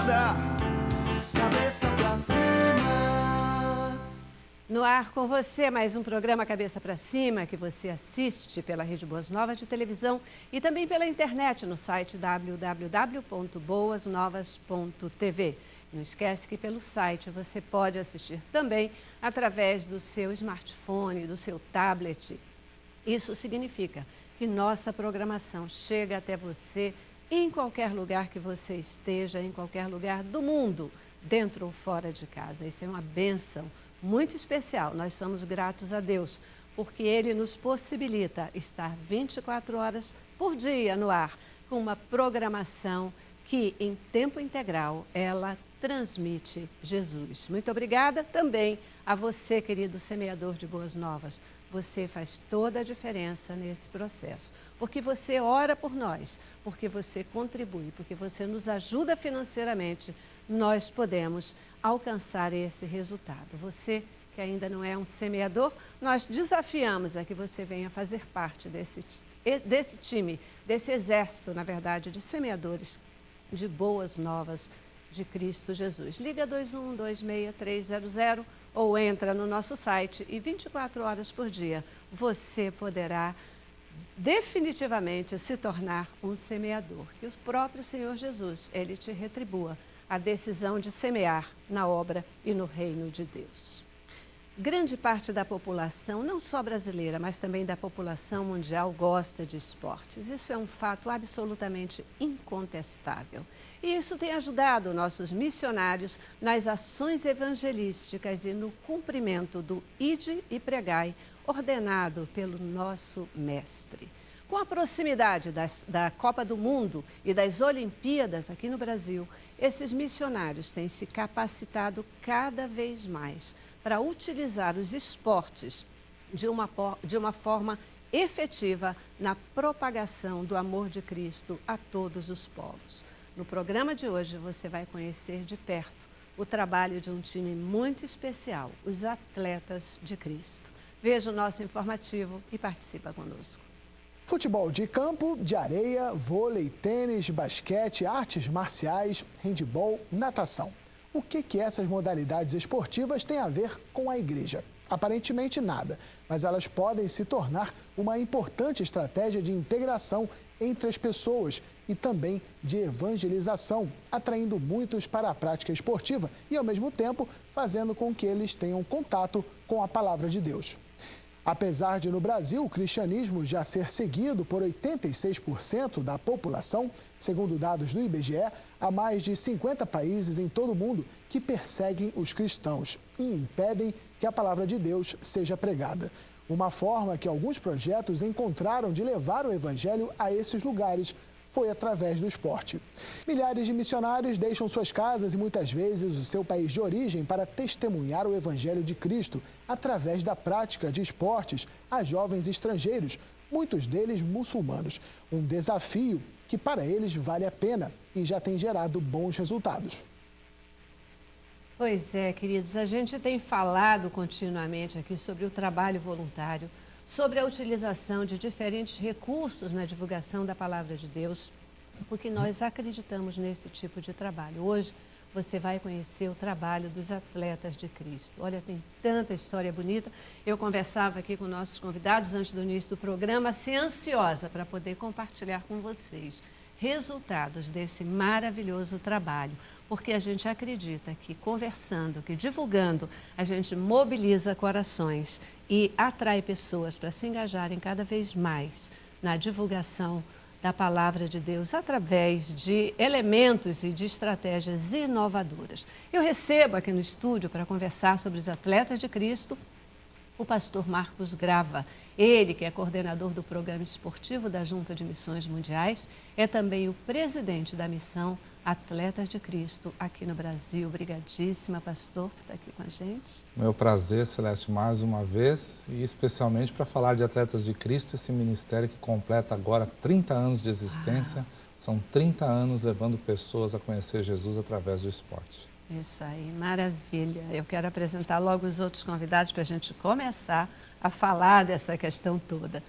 ajuda. Cabeça pra cima. No ar com você, mais um programa Cabeça para Cima, que você assiste pela Rede Boas Novas de televisão e também pela internet no site www.boasnovas.tv. Não esquece que pelo site você pode assistir também através do seu smartphone, do seu tablet. Isso significa que nossa programação chega até você em qualquer lugar que você esteja, em qualquer lugar do mundo, dentro ou fora de casa. Isso é uma bênção muito especial. Nós somos gratos a Deus, porque Ele nos possibilita estar 24 horas por dia no ar, com uma programação que, em tempo integral, ela transmite Jesus. Muito obrigada também a você, querido semeador de boas novas. Você faz toda a diferença nesse processo, porque você ora por nós, porque você contribui, porque você nos ajuda financeiramente, nós podemos alcançar esse resultado. Você que ainda não é um semeador, nós desafiamos a que você venha fazer parte desse time, desse exército, na verdade, de semeadores de boas novas de Cristo Jesus. Liga 2126-300 ou entra no nosso site e 24 horas por dia você poderá definitivamente se tornar um semeador. Que o próprio Senhor Jesus, Ele te retribua a decisão de semear na obra e no reino de Deus. Grande parte da população, não só brasileira, mas também da população mundial, gosta de esportes. Isso é um fato absolutamente incontestável. E isso tem ajudado nossos missionários nas ações evangelísticas e no cumprimento do Ide e Pregai, ordenado pelo nosso mestre. Com a proximidade da Copa do Mundo e das Olimpíadas aqui no Brasil, esses missionários têm se capacitado cada vez mais para utilizar os esportes de uma forma efetiva na propagação do amor de Cristo a todos os povos. No programa de hoje você vai conhecer de perto o trabalho de um time muito especial, os Atletas de Cristo. Veja o nosso informativo e participa conosco. Futebol de campo, de areia, vôlei, tênis, basquete, artes marciais, handebol, natação. O que essas modalidades esportivas têm a ver com a igreja? Aparentemente nada, mas elas podem se tornar uma importante estratégia de integração entre as pessoas e também de evangelização, atraindo muitos para a prática esportiva e, ao mesmo tempo, fazendo com que eles tenham contato com a palavra de Deus. Apesar de, no Brasil, o cristianismo já ser seguido por 86% da população, segundo dados do IBGE, há mais de 50 países em todo o mundo que perseguem os cristãos e impedem que a palavra de Deus seja pregada. Uma forma que alguns projetos encontraram de levar o evangelho a esses lugares foi através do esporte. Milhares de missionários deixam suas casas e muitas vezes o seu país de origem para testemunhar o evangelho de Cristo através da prática de esportes a jovens estrangeiros, muitos deles muçulmanos. Um desafio que para eles vale a pena e já tem gerado bons resultados. Pois é, queridos, a gente tem falado continuamente aqui sobre o trabalho voluntário, sobre a utilização de diferentes recursos na divulgação da palavra de Deus, porque nós acreditamos nesse tipo de trabalho. Hoje você vai conhecer o trabalho dos Atletas de Cristo. Olha, tem tanta história bonita. Eu conversava aqui com nossos convidados antes do início do programa, assim, ansiosa para poder compartilhar com vocês resultados desse maravilhoso trabalho, porque a gente acredita que conversando, que divulgando, a gente mobiliza corações e atrai pessoas para se engajarem cada vez mais na divulgação da palavra de Deus através de elementos e de estratégias inovadoras. Eu recebo aqui no estúdio para conversar sobre os Atletas de Cristo o pastor Marcos Grava. Ele, que é coordenador do programa esportivo da Junta de Missões Mundiais, é também o presidente da missão Atletas de Cristo aqui no Brasil. Obrigadíssima, pastor, por estar aqui com a gente. Meu prazer, Celeste, mais uma vez, e especialmente para falar de Atletas de Cristo, esse ministério que completa agora 30 anos de existência. São 30 anos levando pessoas a conhecer Jesus através do esporte. Isso aí, maravilha. Eu quero apresentar logo os outros convidados para a gente começar a falar dessa questão toda.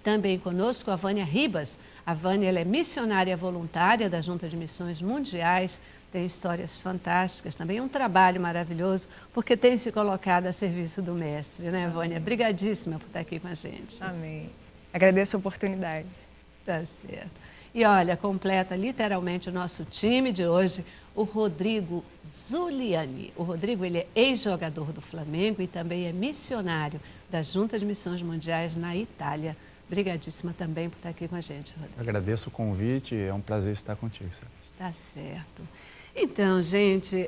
também conosco a Vânia Ribas. A Vânia ela é missionária voluntária da Junta de Missões Mundiais, tem histórias fantásticas, também um trabalho maravilhoso, porque tem se colocado a serviço do Mestre, né, Vânia? Brigadíssima por estar aqui com a gente. Amém. Agradeço a oportunidade. Tá certo. E olha, completa literalmente o nosso time de hoje, o Rodrigo Zuliani. O Rodrigo, ele é ex-jogador do Flamengo e também é missionário da Junta de Missões Mundiais na Itália. Brigadíssima também por estar aqui com a gente, Rodrigo. Agradeço o convite, é um prazer estar contigo, Sérgio. Tá certo. Então, gente,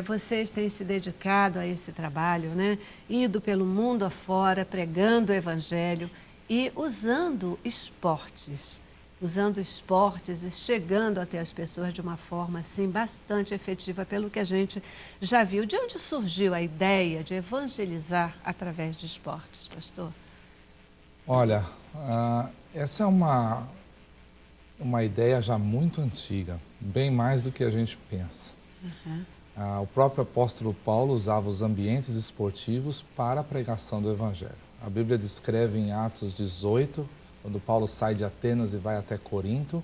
vocês têm se dedicado a esse trabalho, né? Ido pelo mundo afora, pregando o Evangelho e usando esportes e chegando até as pessoas de uma forma, assim, bastante efetiva, pelo que a gente já viu. De onde surgiu a ideia de evangelizar através de esportes, pastor? Olha, essa é uma ideia já muito antiga, bem mais do que a gente pensa. O próprio apóstolo Paulo usava os ambientes esportivos para a pregação do Evangelho. A Bíblia descreve em Atos 18, quando Paulo sai de Atenas e vai até Corinto,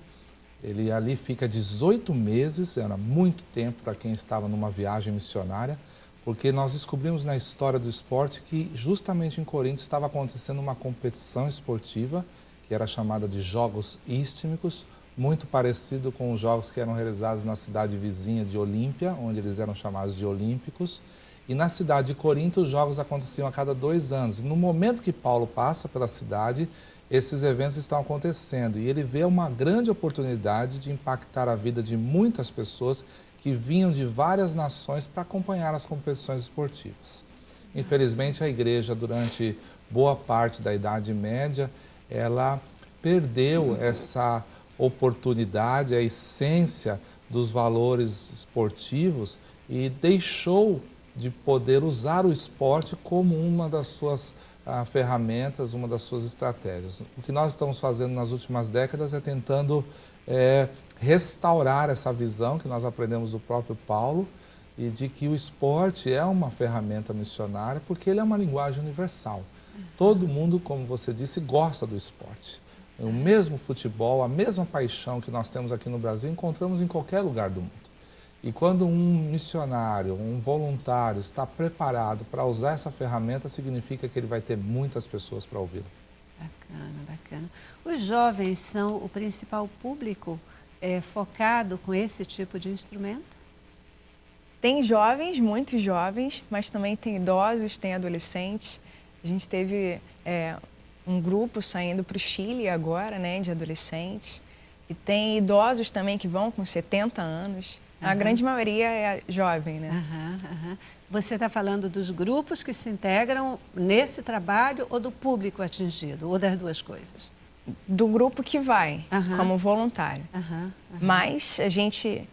ele ali fica 18 meses, era muito tempo para quem estava numa viagem missionária, porque nós descobrimos na história do esporte que justamente em Corinto estava acontecendo uma competição esportiva, que era chamada de Jogos Istmicos, muito parecido com os jogos que eram realizados na cidade vizinha de Olímpia, onde eles eram chamados de Olímpicos. E na cidade de Corinto, os jogos aconteciam a cada 2 anos. No momento que Paulo passa pela cidade, esses eventos estão acontecendo. E ele vê uma grande oportunidade de impactar a vida de muitas pessoas que vinham de várias nações para acompanhar as competições esportivas. Infelizmente, a igreja, durante boa parte da Idade Média, ela perdeu essa oportunidade, a essência dos valores esportivos e deixou de poder usar o esporte como uma das suas ferramentas, uma das suas estratégias. O que nós estamos fazendo nas últimas décadas é tentando restaurar essa visão que nós aprendemos do próprio Paulo e de que o esporte é uma ferramenta missionária porque ele é uma linguagem universal. Todo mundo, como você disse, gosta do esporte. O mesmo futebol, a mesma paixão que nós temos aqui no Brasil, encontramos em qualquer lugar do mundo. E quando um missionário, um voluntário está preparado para usar essa ferramenta, significa que ele vai ter muitas pessoas para ouvi-lo. Bacana, bacana. Os jovens são o principal público focado com esse tipo de instrumento? Tem jovens, muitos jovens, mas também tem idosos, tem adolescentes. A gente teve um grupo saindo para o Chile agora, né, de adolescentes. E tem idosos também que vão com 70 anos. A grande maioria é jovem, né? Você está falando dos grupos que se integram nesse trabalho ou do público atingido, ou das duas coisas? Do grupo que vai, como voluntário. Mas a gente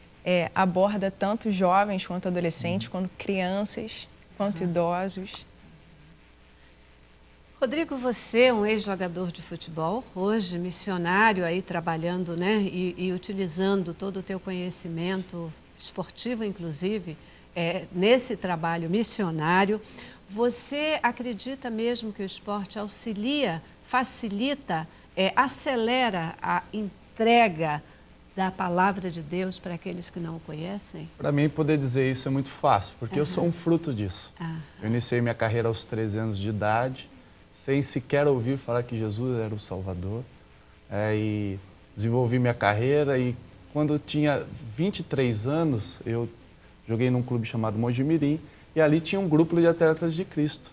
aborda tanto jovens quanto adolescentes, quanto crianças, quanto idosos. Rodrigo, você é um ex-jogador de futebol, hoje missionário aí trabalhando, né, e utilizando todo o teu conhecimento esportivo, inclusive, nesse trabalho missionário. Você acredita mesmo que o esporte auxilia, facilita, acelera a entrega da palavra de Deus para aqueles que não o conhecem? Para mim, poder dizer isso é muito fácil, porque eu sou um fruto disso. Eu iniciei minha carreira aos 13 anos de idade, sem sequer ouvir falar que Jesus era o Salvador. E desenvolvi minha carreira e quando eu tinha 23 anos, eu joguei num clube chamado Mojimirim e ali tinha um grupo de atletas de Cristo.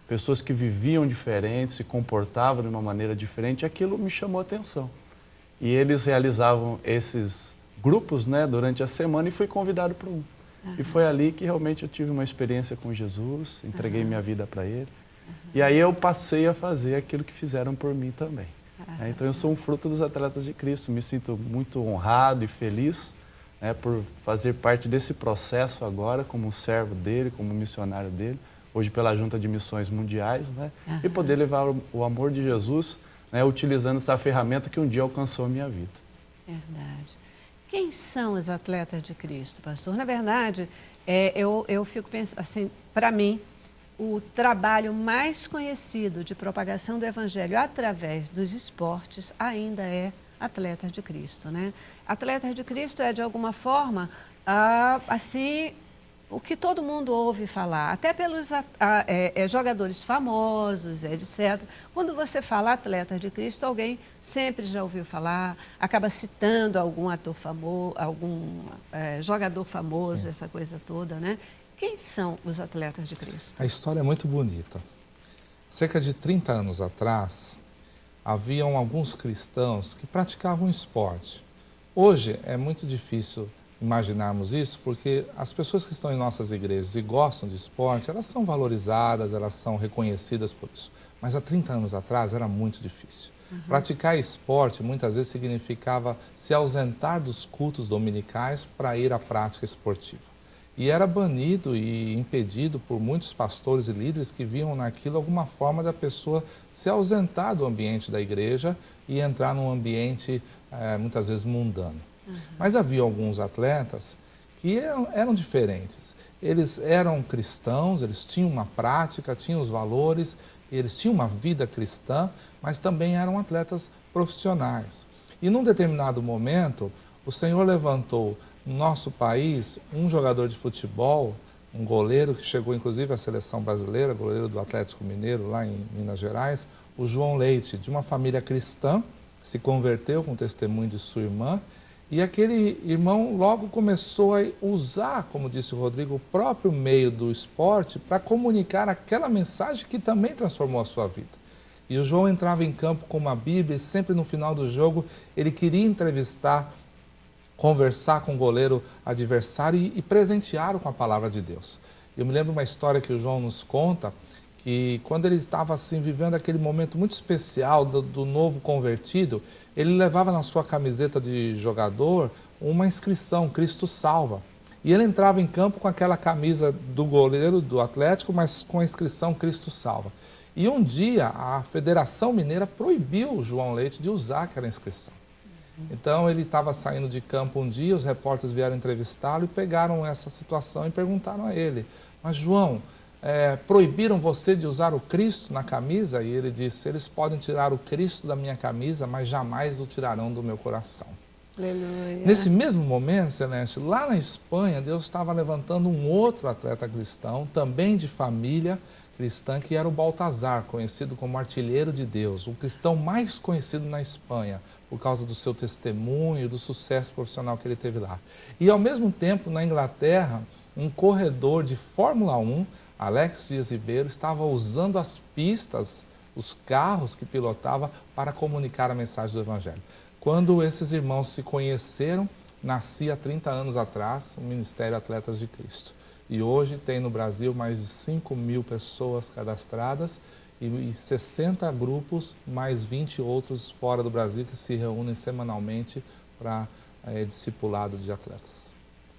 Pessoas que viviam diferentes, se comportavam de uma maneira diferente, e aquilo me chamou a atenção. E eles realizavam esses grupos, né, durante a semana e fui convidado para um. E foi ali que realmente eu tive uma experiência com Jesus, entreguei minha vida para Ele. E aí eu passei a fazer aquilo que fizeram por mim também. Então eu sou um fruto dos atletas de Cristo, me sinto muito honrado e feliz, né, por fazer parte desse processo agora como um servo dele, como um missionário dele, hoje pela Junta de Missões Mundiais, né, e poder levar o amor de Jesus, né, utilizando essa ferramenta que um dia alcançou a minha vida. Verdade. Quem são os atletas de Cristo, pastor? Na verdade, eu fico pensando assim, para mim, o trabalho mais conhecido de propagação do Evangelho através dos esportes ainda é Atletas de Cristo, né? Atletas de Cristo é, de alguma forma, assim, o que todo mundo ouve falar, até pelos jogadores famosos, etc. Quando você fala Atletas de Cristo, alguém sempre já ouviu falar, acaba citando algum ator famoso, algum jogador famoso, essa coisa toda, né? Quem são os Atletas de Cristo? A história é muito bonita. Cerca de 30 anos atrás, haviam alguns cristãos que praticavam esporte. Hoje é muito difícil imaginarmos isso, porque as pessoas que estão em nossas igrejas e gostam de esporte, elas são valorizadas, elas são reconhecidas por isso. Mas há 30 anos atrás era muito difícil. Praticar esporte muitas vezes significava se ausentar dos cultos dominicais para ir à prática esportiva. E era banido e impedido por muitos pastores e líderes que viam naquilo alguma forma da pessoa se ausentar do ambiente da igreja e entrar num ambiente muitas vezes mundano. Mas havia alguns atletas que eram diferentes. Eles eram cristãos, eles tinham uma prática, tinham os valores, eles tinham uma vida cristã, mas também eram atletas profissionais. E num determinado momento, o Senhor levantou no nosso país um jogador de futebol, um goleiro que chegou inclusive à seleção brasileira, goleiro do Atlético Mineiro, lá em Minas Gerais, o João Leite, de uma família cristã, se converteu com o testemunho de sua irmã, e aquele irmão logo começou a usar, como disse o Rodrigo, o próprio meio do esporte para comunicar aquela mensagem que também transformou a sua vida. E o João entrava em campo com uma Bíblia e sempre no final do jogo ele queria entrevistar, conversar com o goleiro adversário e presenteá-lo com a palavra de Deus. Eu me lembro uma história que o João nos conta, que quando ele estava assim vivendo aquele momento muito especial do novo convertido, ele levava na sua camiseta de jogador uma inscrição, Cristo Salva. E ele entrava em campo com aquela camisa do goleiro do Atlético, mas com a inscrição Cristo Salva. E um dia a Federação Mineira proibiu o João Leite de usar aquela inscrição. Então ele estava saindo de campo um dia, os repórteres vieram entrevistá-lo e pegaram essa situação e perguntaram a ele: mas João, proibiram você de usar o Cristo na camisa? E ele disse: eles podem tirar o Cristo da minha camisa, mas jamais o tirarão do meu coração. Aleluia. Nesse mesmo momento, Celeste, lá na Espanha, Deus estava levantando um outro atleta cristão, também de família cristã, que era o Baltazar, conhecido como artilheiro de Deus, o cristão mais conhecido na Espanha, por causa do seu testemunho e do sucesso profissional que ele teve lá. E ao mesmo tempo, na Inglaterra, um corredor de Fórmula 1, Alex Dias Ribeiro, estava usando as pistas, os carros que pilotava para comunicar a mensagem do Evangelho. Quando esses irmãos se conheceram, nascia há 30 anos atrás o Ministério Atletas de Cristo. E hoje tem no Brasil mais de 5.000 pessoas cadastradas e 60 grupos, mais 20 outros fora do Brasil que se reúnem semanalmente para discipulado de atletas.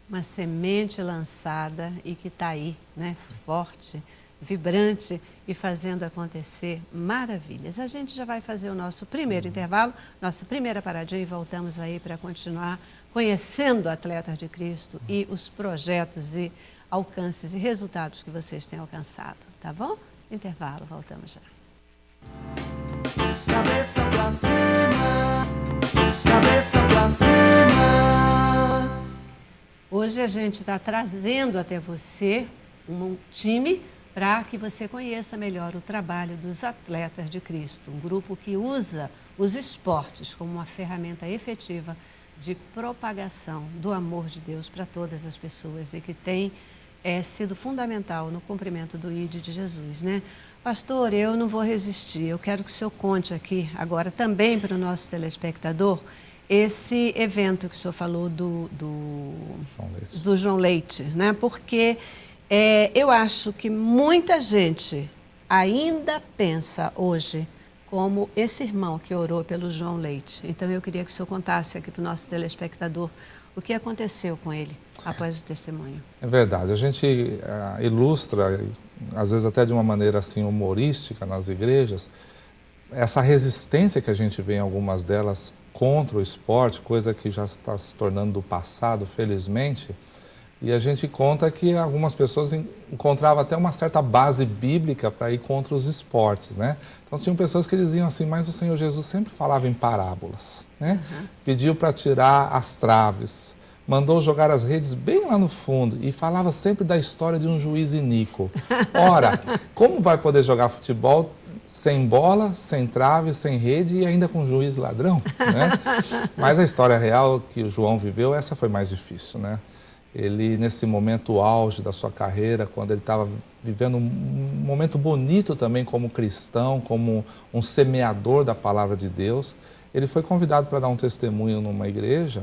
Uma semente lançada e que está aí, né, forte, vibrante e fazendo acontecer maravilhas. A gente já vai fazer o nosso primeiro intervalo, nossa primeira paradinha e voltamos aí para continuar conhecendo Atletas de Cristo e os projetos e alcances e resultados que vocês têm alcançado, tá bom? Intervalo, voltamos já. Cabeça pra cima, cabeça pra cima. Hoje a gente está trazendo até você um time para que você conheça melhor o trabalho dos Atletas de Cristo, um grupo que usa os esportes como uma ferramenta efetiva de propagação do amor de Deus para todas as pessoas e que tem sido fundamental no cumprimento do ID de Jesus, né? Pastor, eu não vou resistir, eu quero que o senhor conte aqui agora também para o nosso telespectador esse evento que o senhor falou do João Leite, né? Porque eu acho que muita gente ainda pensa hoje como esse irmão que orou pelo João Leite. Então eu queria que o senhor contasse aqui para o nosso telespectador o que aconteceu com ele após o testemunho. É verdade, a gente ilustra, às vezes até de uma maneira assim humorística nas igrejas, essa resistência que a gente vê em algumas delas contra o esporte, coisa que já está se tornando do passado, felizmente, E a gente conta que algumas pessoas encontravam até uma certa base bíblica para ir contra os esportes, né? Então tinham pessoas que diziam assim, mas o Senhor Jesus sempre falava em parábolas, né? Pediu para tirar as traves, mandou jogar as redes bem lá no fundo e falava sempre da história de um juiz iníquo. Ora, como vai poder jogar futebol sem bola, sem trave, sem rede e ainda com juiz ladrão, né? Mas a história real que o João viveu, essa foi mais difícil, né? Ele, nesse momento auge da sua carreira, quando ele estava vivendo um momento bonito também como cristão, como um semeador da palavra de Deus, ele foi convidado para dar um testemunho numa igreja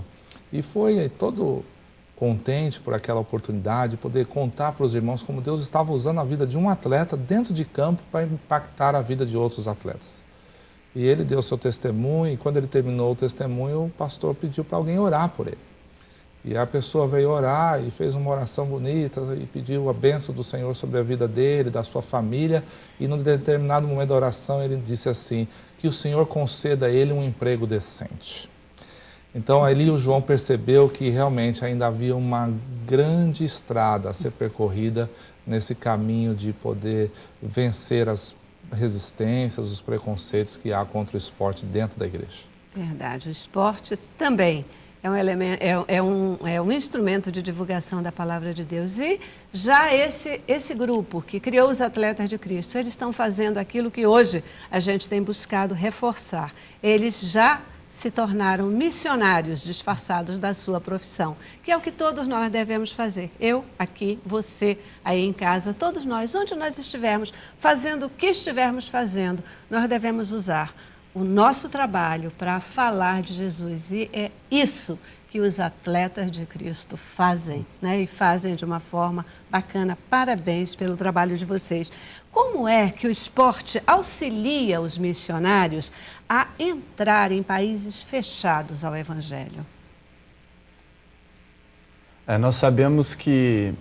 e foi todo contente por aquela oportunidade de poder contar para os irmãos como Deus estava usando a vida de um atleta dentro de campo para impactar a vida de outros atletas. E ele deu seu testemunho e quando ele terminou o testemunho, o pastor pediu para alguém orar por ele. E a pessoa veio orar e fez uma oração bonita e pediu a bênção do Senhor sobre a vida dele, da sua família. E num determinado momento da oração ele disse assim, que o Senhor conceda a ele um emprego decente. Então ali o João percebeu que realmente ainda havia uma grande estrada a ser percorrida nesse caminho de poder vencer as resistências, os preconceitos que há contra o esporte dentro da igreja. Verdade, o esporte também é um elemento, é um instrumento de divulgação da palavra de Deus. E já esse grupo que criou os Atletas de Cristo, eles estão fazendo aquilo que hoje a gente tem buscado reforçar. Eles já se tornaram missionários disfarçados da sua profissão, que é o que todos nós devemos fazer. Eu aqui, você aí em casa, todos nós, onde nós estivermos, fazendo o que estivermos fazendo, nós devemos usar o nosso trabalho para falar de Jesus. E é isso que os Atletas de Cristo fazem, né? E fazem de uma forma bacana. Parabéns pelo trabalho de vocês. Como é que o esporte auxilia os missionários a entrar em países fechados ao Evangelho? Nós sabemos que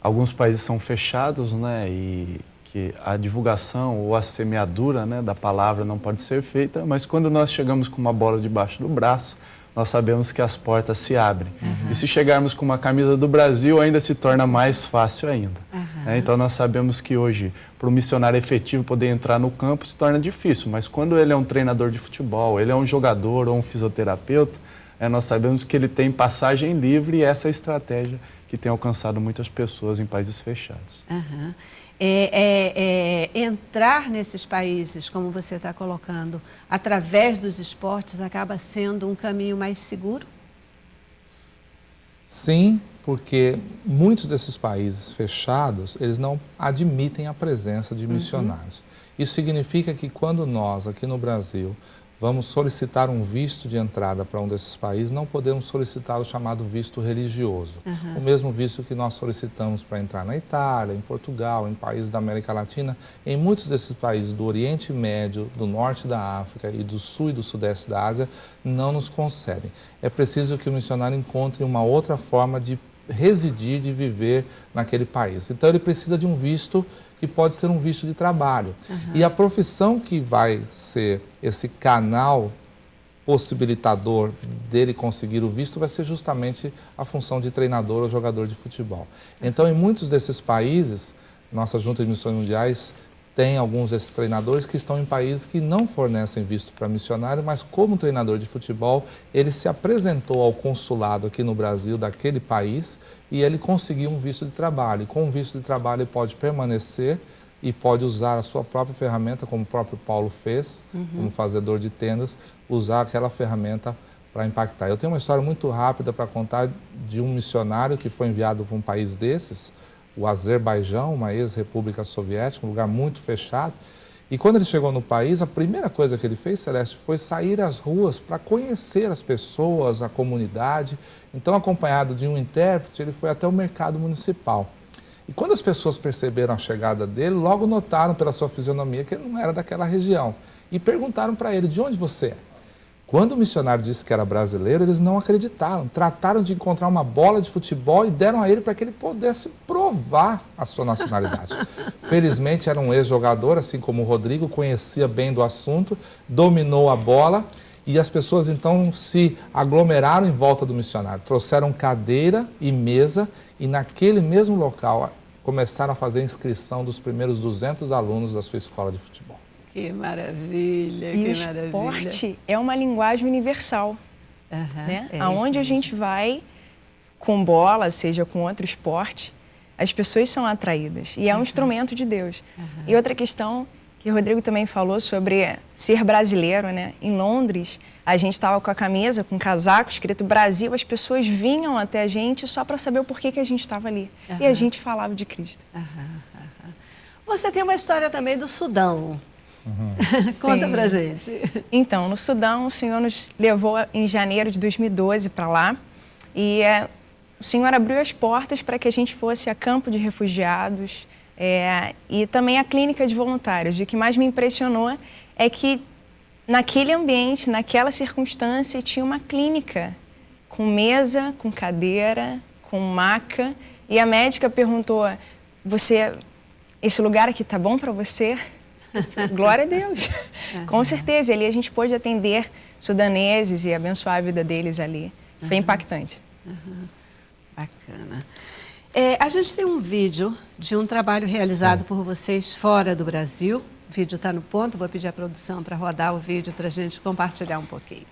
alguns países são fechados, né? E que a divulgação ou a semeadura, né, da palavra não pode ser feita, mas quando nós chegamos com uma bola debaixo do braço, nós sabemos que as portas se abrem. E se chegarmos com uma camisa do Brasil, ainda se torna mais fácil ainda. Então nós sabemos que hoje, para o missionário efetivo poder entrar no campo, se torna difícil, mas quando ele é um treinador de futebol, ele é um jogador ou um fisioterapeuta, nós sabemos que ele tem passagem livre e essa é a estratégia que tem alcançado muitas pessoas em países fechados. Entrar nesses países, como você está colocando, através dos esportes, acaba sendo um caminho mais seguro? Sim, porque muitos desses países fechados, eles não admitem a presença de missionários. Isso significa que quando nós, aqui no Brasil, vamos solicitar um visto de entrada para um desses países, não podemos solicitar o chamado visto religioso. O mesmo visto que nós solicitamos para entrar na Itália, em Portugal, em países da América Latina. Em muitos desses países do Oriente Médio, do Norte da África e do Sul e do Sudeste da Ásia, não nos concedem. É preciso que o missionário encontre uma outra forma de residir, de viver naquele país. Então ele precisa de um visto que pode ser um visto de trabalho. E a profissão que vai ser esse canal possibilitador dele conseguir o visto vai ser justamente a função de treinador ou jogador de futebol. Então, em muitos desses países, nossa Junta de Missões Mundiais tem alguns desses treinadores que estão em países que não fornecem visto para missionário, mas como treinador de futebol, ele se apresentou ao consulado aqui no Brasil daquele país e ele conseguiu um visto de trabalho. E com o visto de trabalho ele pode permanecer e pode usar a sua própria ferramenta, como o próprio Paulo fez, como fazedor de tendas, usar aquela ferramenta para impactar. Eu tenho uma história muito rápida para contar de um missionário que foi enviado para um país desses, o Azerbaijão, uma ex-república soviética, um lugar muito fechado. E quando ele chegou no país, a primeira coisa que ele fez, Celeste, foi sair às ruas para conhecer as pessoas, a comunidade. Então, acompanhado de um intérprete, ele foi até o mercado municipal. E quando as pessoas perceberam a chegada dele, logo notaram pela sua fisionomia que ele não era daquela região. E perguntaram para ele, de onde você é? Quando o missionário disse que era brasileiro, eles não acreditaram. Trataram de encontrar uma bola de futebol e deram a ele para que ele pudesse provar a sua nacionalidade. Felizmente era um ex-jogador, assim como o Rodrigo, conhecia bem do assunto, dominou a bola E as pessoas então se aglomeraram em volta do missionário, trouxeram cadeira e mesa e naquele mesmo local começaram a fazer a inscrição dos primeiros 200 alunos da sua escola de futebol. Que maravilha, E que o maravilha. esporte é uma linguagem universal, né? Aonde a gente vai com bola, seja com outro esporte, as pessoas são atraídas e é um instrumento de Deus. E outra questão que o Rodrigo também falou sobre ser brasileiro, né? Em Londres, a gente estava com a camisa, com o casaco escrito Brasil, as pessoas vinham até a gente só para saber o porquê que a gente estava ali. E a gente falava de Cristo. Você tem uma história também do Sudão. Conta Sim. pra gente. Então, no Sudão, o Senhor nos levou em janeiro de 2012 para lá e o Senhor abriu as portas para que a gente fosse a campo de refugiados e também a clínica de voluntários. E o que mais me impressionou é que naquele ambiente, naquela circunstância, tinha uma clínica com mesa, com cadeira, com maca e a médica perguntou, esse lugar aqui tá bom para você? Glória a Deus. Com certeza, ali a gente pôde atender sudaneses e abençoar a vida deles ali. Foi impactante. Bacana. A gente tem um vídeo de um trabalho realizado por vocês fora do Brasil. O vídeo está no ponto, vou pedir à produção para rodar o vídeo para a gente compartilhar um pouquinho.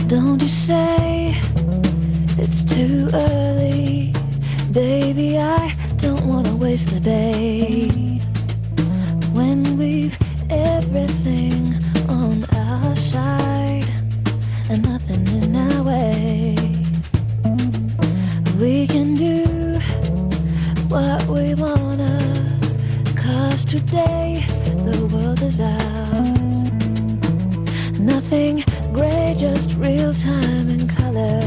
Don't you say it's too early, baby, I don't wanna waste the day when we've everything on our side and nothing in our way. We can do what we wanna, 'cause today the world is ours. Nothing gray, just real time and color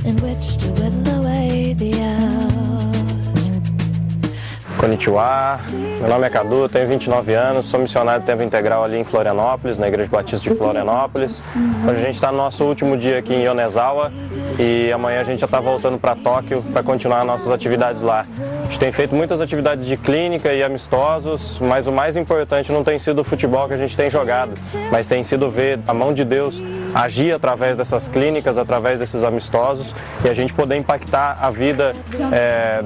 in which to whittle away the hours. Konnichiwa, meu nome é Cadu, tenho 29 anos, sou missionário de tempo integral ali em Florianópolis, na Igreja Batista de Florianópolis. Hoje a gente está no nosso último dia aqui em Yonezawa e amanhã a gente já está voltando para Tóquio para continuar nossas atividades lá. A gente tem feito muitas atividades de clínica e amistosos, mas o mais importante não tem sido o futebol que a gente tem jogado, mas tem sido ver a mão de Deus agir através dessas clínicas, através desses amistosos e a gente poder impactar a vida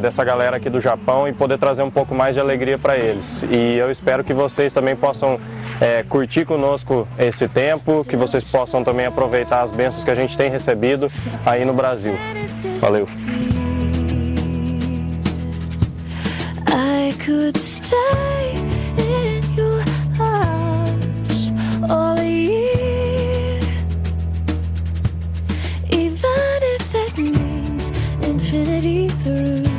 dessa galera aqui do Japão e poder trazer um pouco mais de alegria para eles. E eu espero que vocês também possam curtir conosco esse tempo, que vocês possam também aproveitar as bênçãos que a gente tem recebido aí no Brasil. Valeu! I could stay in your arms all year, even if that means infinity through.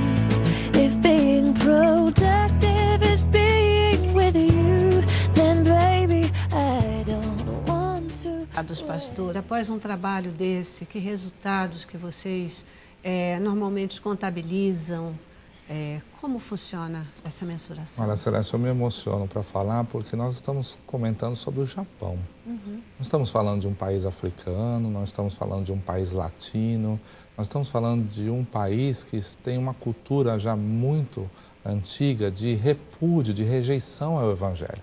If being productive is being with you, then baby, I don't want to. Dos pastores, após um trabalho desse, que resultados que vocês normalmente contabilizam? Como funciona essa mensuração? Olha, Celeste, eu me emociono para falar porque nós estamos comentando sobre o Japão. Não estamos falando de um país africano, não estamos falando de um país latino, nós estamos falando de um país que tem uma cultura já muito antiga de repúdio, de rejeição ao Evangelho.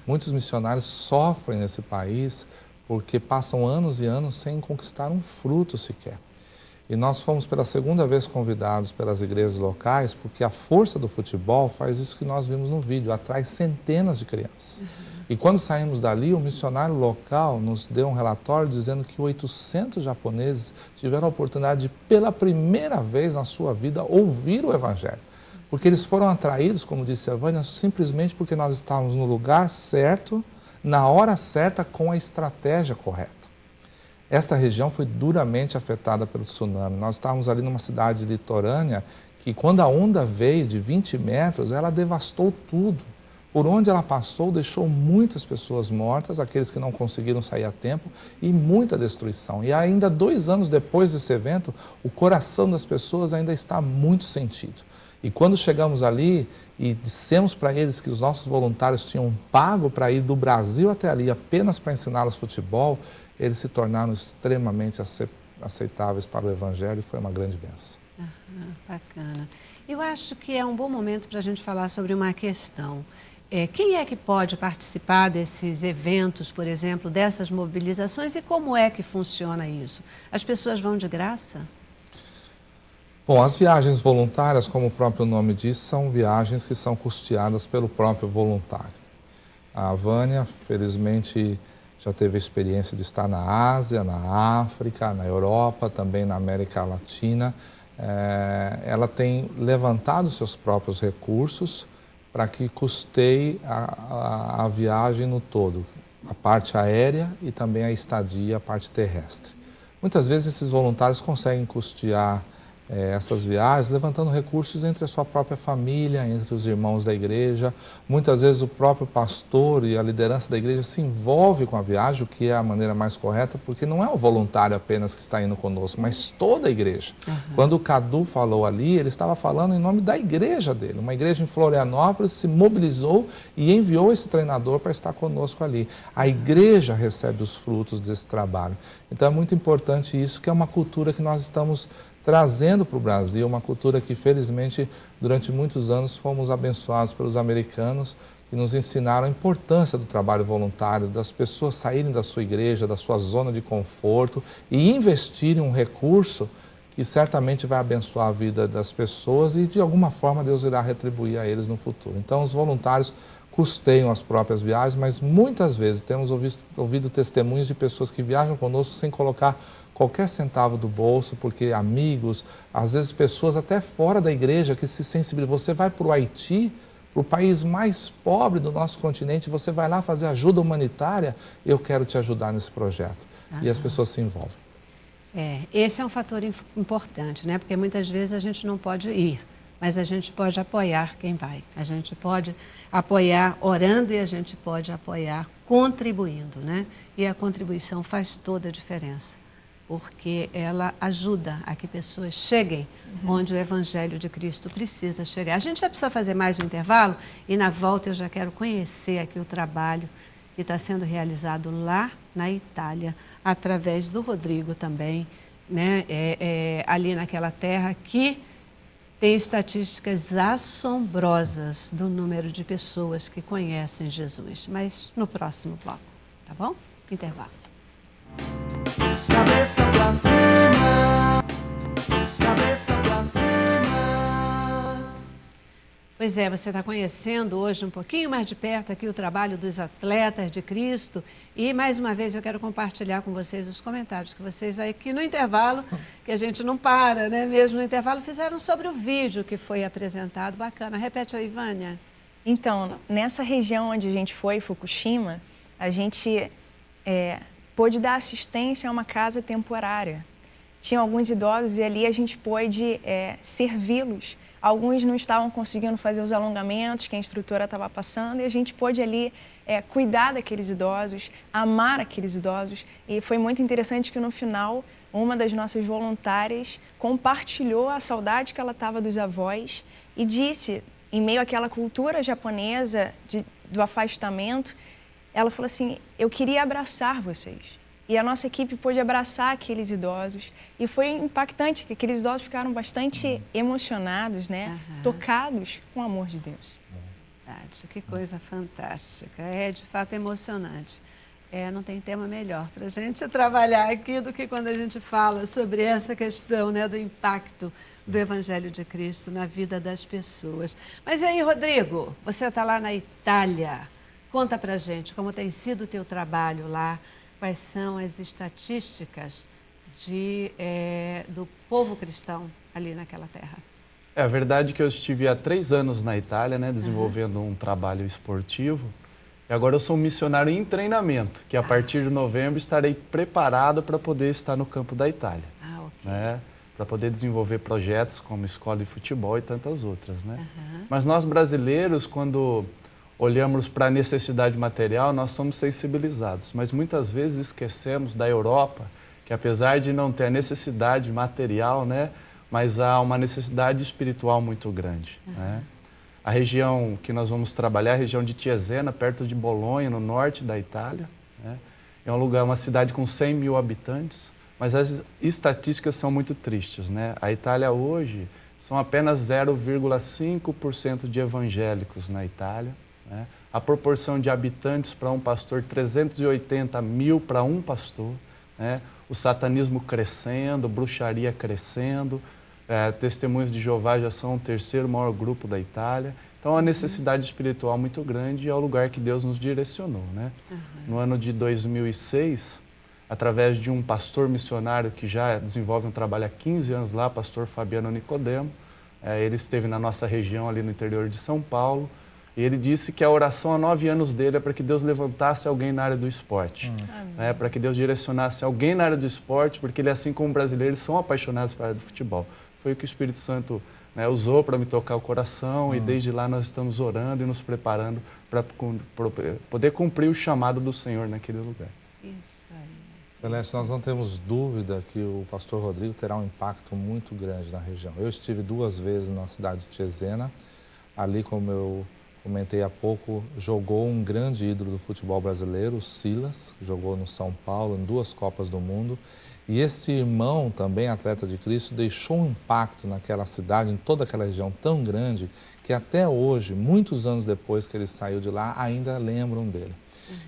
Muitos missionários sofrem nesse país porque passam anos e anos sem conquistar um fruto sequer. E nós fomos pela segunda vez convidados pelas igrejas locais, porque a força do futebol faz isso que nós vimos no vídeo, atrai centenas de crianças. E quando saímos dali, o missionário local nos deu um relatório dizendo que 800 japoneses tiveram a oportunidade de, pela primeira vez na sua vida, ouvir o Evangelho. Porque eles foram atraídos, como disse a Vânia, simplesmente porque nós estávamos no lugar certo, na hora certa, com a estratégia correta. Esta região foi duramente afetada pelo tsunami. Nós estávamos ali numa cidade litorânea que, quando a onda veio de 20 metros, ela devastou tudo. Por onde ela passou, deixou muitas pessoas mortas, aqueles que não conseguiram sair a tempo, e muita destruição. E ainda 2 anos depois desse evento, o coração das pessoas ainda está muito sentido. E quando chegamos ali e dissemos para eles que os nossos voluntários tinham pago para ir do Brasil até ali apenas para ensiná-los futebol, eles se tornaram extremamente aceitáveis para o Evangelho e foi uma grande bênção. Bacana. Eu acho que é um bom momento para a gente falar sobre uma questão. Quem é que pode participar desses eventos, por exemplo, dessas mobilizações e como é que funciona isso? As pessoas vão de graça? Bom, as viagens voluntárias, como o próprio nome diz, são viagens que são custeadas pelo próprio voluntário. A Vânia, felizmente, já teve a experiência de estar na Ásia, na África, na Europa, também na América Latina. Ela tem levantado seus próprios recursos para que custeie a viagem no todo, a parte aérea e também a estadia, a parte terrestre. Muitas vezes esses voluntários conseguem custear essas viagens, levantando recursos entre a sua própria família, entre os irmãos da igreja. Muitas vezes o próprio pastor e a liderança da igreja se envolve com a viagem, o que é a maneira mais correta, porque não é o voluntário apenas que está indo conosco, mas toda a igreja. Quando o Cadu falou ali, ele estava falando em nome da igreja dele. Uma igreja em Florianópolis se mobilizou e enviou esse treinador para estar conosco ali. A igreja recebe os frutos desse trabalho. Então é muito importante isso, que é uma cultura que nós estamos trazendo para o Brasil, uma cultura que, felizmente, durante muitos anos fomos abençoados pelos americanos, que nos ensinaram a importância do trabalho voluntário, das pessoas saírem da sua igreja, da sua zona de conforto e investirem um recurso que certamente vai abençoar a vida das pessoas e, de alguma forma, Deus irá retribuir a eles no futuro. Então, os voluntários custeiam as próprias viagens, mas muitas vezes temos ouvido testemunhos de pessoas que viajam conosco sem colocar qualquer centavo do bolso, porque amigos, às vezes pessoas até fora da igreja que se sensibilizam. Você vai para o Haiti, para o país mais pobre do nosso continente, você vai lá fazer ajuda humanitária, eu quero te ajudar nesse projeto. E as pessoas se envolvem. Esse é um fator importante, né? Porque muitas vezes a gente não pode ir, mas a gente pode apoiar quem vai. A gente pode apoiar orando e a gente pode apoiar contribuindo, né? E a contribuição faz toda a diferença, porque ela ajuda a que pessoas cheguem onde o Evangelho de Cristo precisa chegar. A gente já precisa fazer mais um intervalo e na volta eu já quero conhecer aqui o trabalho que está sendo realizado lá na Itália, através do Rodrigo também, né? Ali naquela terra que tem estatísticas assombrosas do número de pessoas que conhecem Jesus. Mas no próximo bloco, tá bom? Intervalo. Cabeça pra cima, cabeça pra cima. Pois é, você está conhecendo hoje um pouquinho mais de perto aqui o trabalho dos atletas de Cristo e mais uma vez eu quero compartilhar com vocês os comentários que vocês aqui no intervalo, que a gente não para, né? Mesmo no intervalo, fizeram sobre o vídeo que foi apresentado. Bacana. Repete aí, Vânia. Então, nessa região onde a gente foi, Fukushima, a gente pôde dar assistência a uma casa temporária. Tinha alguns idosos e ali a gente pôde servi-los. Alguns não estavam conseguindo fazer os alongamentos que a instrutora estava passando e a gente pôde ali cuidar daqueles idosos, amar aqueles idosos. E foi muito interessante que no final, uma das nossas voluntárias compartilhou a saudade que ela estava dos avós e disse, em meio àquela cultura japonesa do afastamento, ela falou assim, eu queria abraçar vocês. E a nossa equipe pôde abraçar aqueles idosos. E foi impactante, que aqueles idosos ficaram bastante emocionados, né? Tocados com o amor de Deus. Verdade, que coisa fantástica. É de fato emocionante. Não tem tema melhor para a gente trabalhar aqui do que quando a gente fala sobre essa questão, né, do impacto do Evangelho de Cristo na vida das pessoas. Mas e aí, Rodrigo, você está lá na Itália. Conta para a gente como tem sido o teu trabalho lá. Quais são as estatísticas do povo cristão ali naquela terra? É a verdade que eu estive há 3 anos na Itália, né, desenvolvendo um trabalho esportivo. E agora eu sou um missionário em treinamento, que a partir de novembro estarei preparado para poder estar no campo da Itália. Ok. Né, para poder desenvolver projetos como escola de futebol e tantas outras. Né? Mas nós brasileiros, quando olhamos para a necessidade material, nós somos sensibilizados, mas muitas vezes esquecemos da Europa, que apesar de não ter a necessidade material, né, mas há uma necessidade espiritual muito grande. Né? A região que nós vamos trabalhar é a região de Cesena, perto de Bolonha, no norte da Itália. Né? É um lugar, uma cidade com 100 mil habitantes, mas as estatísticas são muito tristes, né? A Itália hoje são apenas 0,5% de evangélicos na Itália, né? A proporção de habitantes para um pastor, 380 mil para um pastor, né? O satanismo crescendo, bruxaria crescendo, Testemunhos de Jeová já são o terceiro maior grupo da Itália. Então, a necessidade espiritual muito grande é o lugar que Deus nos direcionou, né? No ano de 2006, através de um pastor missionário que já desenvolve um trabalho há 15 anos lá, pastor Fabiano Nicodemo, ele esteve na nossa região ali no interior de São Paulo, e ele disse que a oração há 9 anos dele é para que Deus levantasse alguém na área do esporte, para que Deus direcionasse alguém na área do esporte, porque ele, assim como brasileiros, são apaixonados pela área do futebol. Foi o que o Espírito Santo usou para me tocar o coração, e desde lá nós estamos orando e nos preparando para poder cumprir o chamado do Senhor naquele lugar. Isso aí. Celeste, nós não temos dúvida que o pastor Rodrigo terá um impacto muito grande na região. Eu estive 2 vezes na cidade de Cesena, ali, como eu comentei há pouco, jogou um grande ídolo do futebol brasileiro, o Silas, jogou no São Paulo, em 2 Copas do Mundo. E esse irmão, também atleta de Cristo, deixou um impacto naquela cidade, em toda aquela região tão grande, que até hoje, muitos anos depois que ele saiu de lá, ainda lembram dele.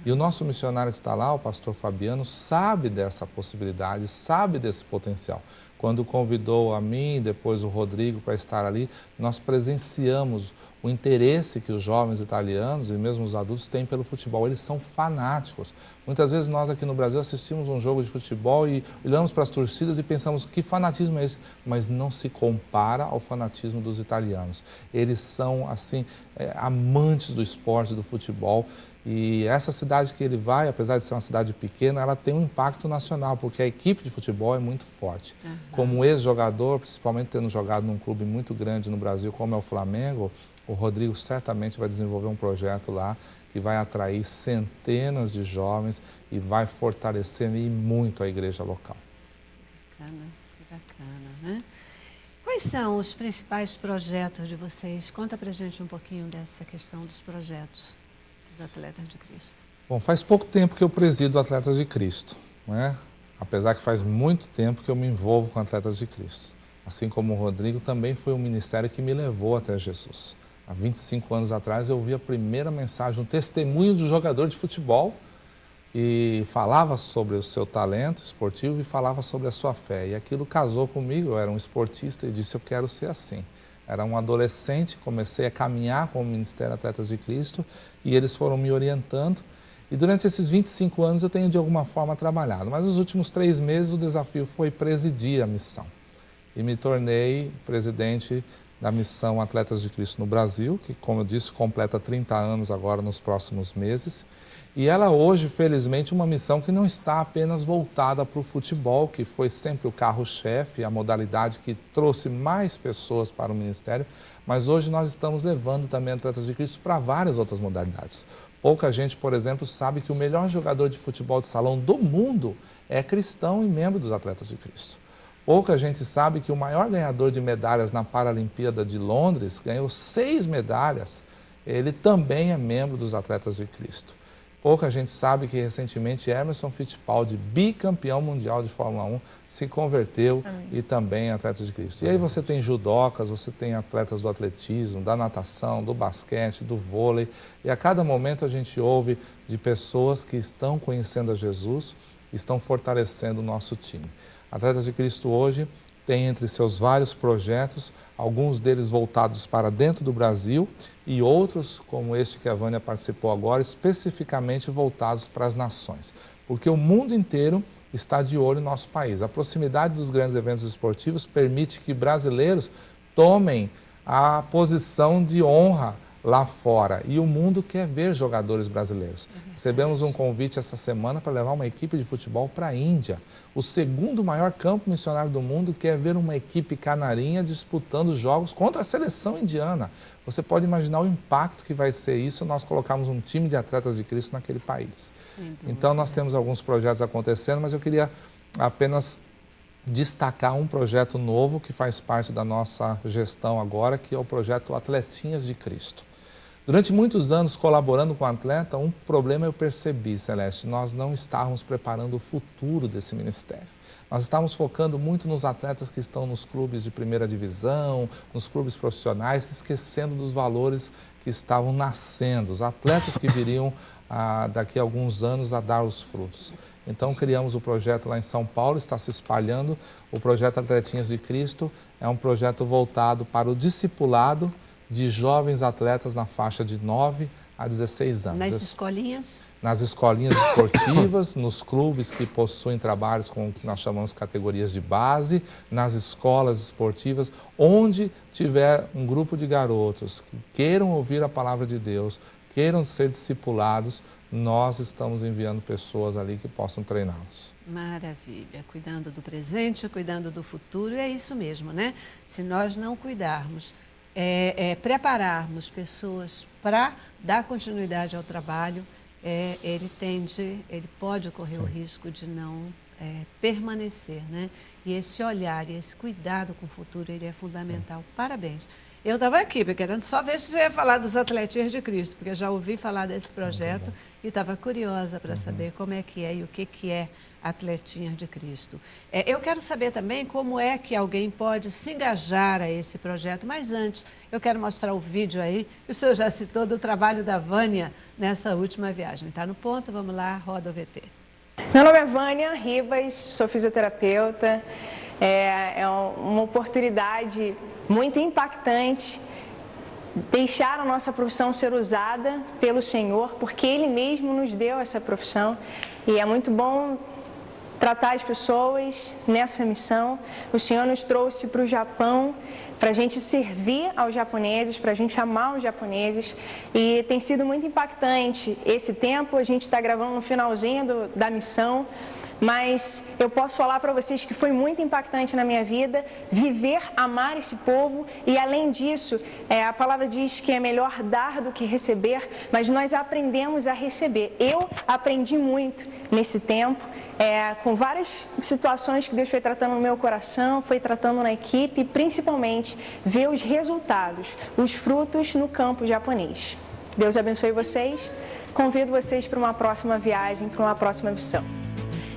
E o nosso missionário que está lá, o pastor Fabiano, sabe dessa possibilidade, sabe desse potencial. Quando convidou a mim e depois o Rodrigo para estar ali, nós presenciamos o interesse que os jovens italianos e mesmo os adultos têm pelo futebol. Eles são fanáticos. Muitas vezes nós aqui no Brasil assistimos um jogo de futebol e olhamos para as torcidas e pensamos que fanatismo é esse, mas não se compara ao fanatismo dos italianos. Eles são, assim, amantes do esporte, do futebol. E essa cidade que ele vai, apesar de ser uma cidade pequena, ela tem um impacto nacional, porque a equipe de futebol é muito forte. Como ex-jogador, principalmente tendo jogado num clube muito grande no Brasil, como é o Flamengo, o Rodrigo certamente vai desenvolver um projeto lá que vai atrair centenas de jovens e vai fortalecer e muito a igreja local. Que bacana, né? Quais são os principais projetos de vocês? Conta pra gente um pouquinho dessa questão dos projetos dos Atletas de Cristo. Bom, faz pouco tempo que eu presido Atletas de Cristo, né? Apesar que faz muito tempo que eu me envolvo com Atletas de Cristo. Assim como o Rodrigo, também foi um ministério que me levou até Jesus. Há 25 anos atrás eu ouvi a primeira mensagem, um testemunho de um jogador de futebol e falava sobre o seu talento esportivo e falava sobre a sua fé. E aquilo casou comigo, eu era um esportista e disse, eu quero ser assim. Era um adolescente, comecei a caminhar com o Ministério Atletas de Cristo e eles foram me orientando. E durante esses 25 anos eu tenho de alguma forma trabalhado, mas nos últimos 3 meses o desafio foi presidir a missão. E me tornei presidente da missão Atletas de Cristo no Brasil, que, como eu disse, completa 30 anos agora nos próximos meses. E ela hoje, felizmente, uma missão que não está apenas voltada para o futebol, que foi sempre o carro-chefe, a modalidade que trouxe mais pessoas para o ministério, mas hoje nós estamos levando também Atletas de Cristo para várias outras modalidades. Pouca gente, por exemplo, sabe que o melhor jogador de futebol de salão do mundo é cristão e membro dos Atletas de Cristo. Pouca gente sabe que o maior ganhador de medalhas na Paralimpíada de Londres ganhou 6 medalhas. Ele também é membro dos Atletas de Cristo. Pouca gente sabe que recentemente Emerson Fittipaldi, bicampeão mundial de Fórmula 1, se converteu e também é Atletas de Cristo. E aí você tem judocas, você tem atletas do atletismo, da natação, do basquete, do vôlei. E a cada momento a gente ouve de pessoas que estão conhecendo a Jesus, estão fortalecendo o nosso time. Atletas de Cristo hoje tem entre seus vários projetos, alguns deles voltados para dentro do Brasil e outros, como este que a Vânia participou agora, especificamente voltados para as nações. Porque o mundo inteiro está de olho no nosso país. A proximidade dos grandes eventos esportivos permite que brasileiros tomem a posição de honra lá fora. E o mundo quer ver jogadores brasileiros. Recebemos um convite essa semana para levar uma equipe de futebol para a Índia. O segundo maior campo missionário do mundo quer ver uma equipe canarinha disputando jogos contra a seleção indiana. Você pode imaginar o impacto que vai ser isso nós colocarmos um time de Atletas de Cristo naquele país. Então nós temos alguns projetos acontecendo, mas eu queria apenas destacar um projeto novo que faz parte da nossa gestão agora, que é o projeto Atletinhas de Cristo. Durante muitos anos colaborando com o atleta, um problema eu percebi, Celeste, nós não estávamos preparando o futuro desse ministério. Nós estávamos focando muito nos atletas que estão nos clubes de primeira divisão, nos clubes profissionais, esquecendo dos valores que estavam nascendo, os atletas que viriam daqui a alguns anos a dar os frutos. Então criamos o projeto lá em São Paulo, está se espalhando. O projeto Atletinhas de Cristo é um projeto voltado para o discipulado de jovens atletas na faixa de 9 a 16 anos. Nas escolinhas? Nas escolinhas esportivas, nos clubes que possuem trabalhos com o que nós chamamos de categorias de base, nas escolas esportivas, onde tiver um grupo de garotos que queiram ouvir a palavra de Deus, queiram ser discipulados, nós estamos enviando pessoas ali que possam treiná-los. Maravilha, cuidando do presente, cuidando do futuro, e é isso mesmo, né? Se nós não cuidarmos, prepararmos pessoas para dar continuidade ao trabalho, ele pode correr o risco de não permanecer, né? E esse olhar e esse cuidado com o futuro, ele é fundamental. Parabéns. Eu estava aqui, querendo só ver se você ia falar dos Atletinhas de Cristo, porque eu já ouvi falar desse projeto e estava curiosa para saber como é que é e o que é Atletinhas de Cristo. Eu quero saber também como é que alguém pode se engajar a esse projeto, mas antes eu quero mostrar o vídeo aí, que o senhor já citou do trabalho da Vânia nessa última viagem. Está no ponto? Vamos lá, roda o VT. Meu nome é Vânia Ribas, sou fisioterapeuta. É uma oportunidade muito impactante deixar a nossa profissão ser usada pelo Senhor, porque Ele mesmo nos deu essa profissão. E é muito bom tratar as pessoas nessa missão. O Senhor nos trouxe para o Japão para a gente servir aos japoneses, para a gente amar os japoneses. E tem sido muito impactante esse tempo. A gente está gravando no finalzinho da missão. Mas eu posso falar para vocês que foi muito impactante na minha vida viver, amar esse povo e, além disso, a palavra diz que é melhor dar do que receber, mas nós aprendemos a receber. Eu aprendi muito nesse tempo, com várias situações que Deus foi tratando no meu coração, foi tratando na equipe e, principalmente, ver os resultados, os frutos no campo japonês. Deus abençoe vocês. Convido vocês para uma próxima viagem, para uma próxima missão.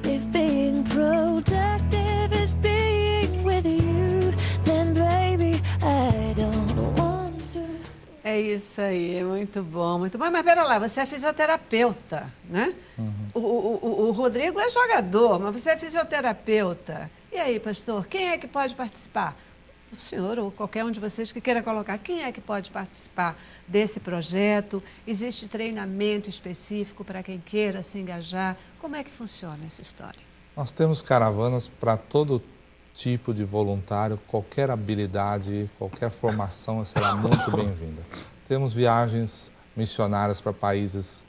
If being protective is being with you, then baby, I don't want to. É isso aí, muito bom, muito bom. Mas pera lá, você é fisioterapeuta, né? O Rodrigo é jogador, mas você é fisioterapeuta. E aí, pastor, quem é que pode participar? O senhor ou qualquer um de vocês que queira colocar, quem é que pode participar desse projeto? Existe treinamento específico para quem queira se engajar? Como é que funciona essa história? Nós temos caravanas para todo tipo de voluntário, qualquer habilidade, qualquer formação será muito bem-vinda. Temos viagens missionárias para países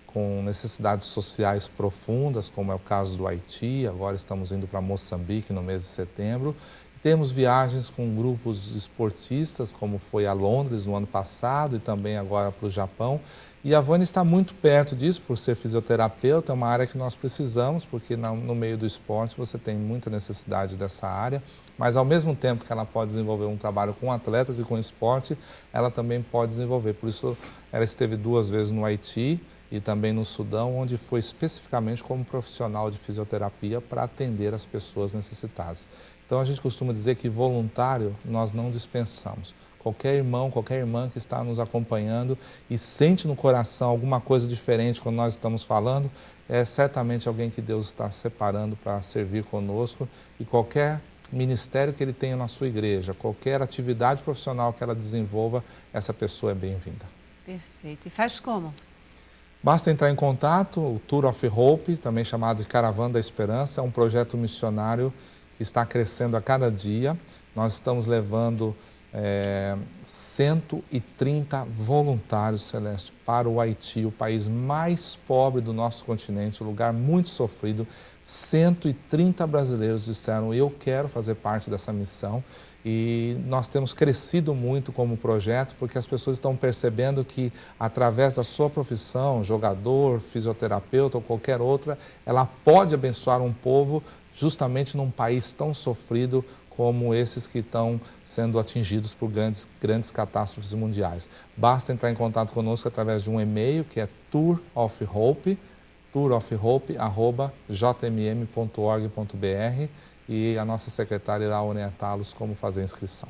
com necessidades sociais profundas, como é o caso do Haiti, agora estamos indo para Moçambique no mês de setembro. Temos viagens com grupos esportistas, como foi a Londres no ano passado e também agora para o Japão. E a Vânia está muito perto disso, por ser fisioterapeuta, é uma área que nós precisamos, porque no meio do esporte você tem muita necessidade dessa área, mas ao mesmo tempo que ela pode desenvolver um trabalho com atletas e com esporte, ela também pode desenvolver. Por isso, ela esteve 2 vezes no Haiti e também no Sudão, onde foi especificamente como profissional de fisioterapia para atender as pessoas necessitadas. Então, a gente costuma dizer que voluntário nós não dispensamos. Qualquer irmão, qualquer irmã que está nos acompanhando e sente no coração alguma coisa diferente quando nós estamos falando, é certamente alguém que Deus está separando para servir conosco, e qualquer ministério que ele tenha na sua igreja, qualquer atividade profissional que ela desenvolva, essa pessoa é bem-vinda. Perfeito. E faz como? Basta entrar em contato. O Tour of Hope, também chamado de Caravana da Esperança, é um projeto missionário que está crescendo a cada dia. Nós estamos levando 130 voluntários, Celeste, para o Haiti, o país mais pobre do nosso continente, um lugar muito sofrido. 130 brasileiros disseram: eu quero fazer parte dessa missão. E nós temos crescido muito como projeto, porque as pessoas estão percebendo que, através da sua profissão, jogador, fisioterapeuta ou qualquer outra, ela pode abençoar um povo justamente num país tão sofrido como esses que estão sendo atingidos por grandes catástrofes mundiais. Basta entrar em contato conosco através de um e-mail, que é tourofhope, tourofhope@jmm.org.br e a nossa secretária irá orientá-los como fazer a inscrição.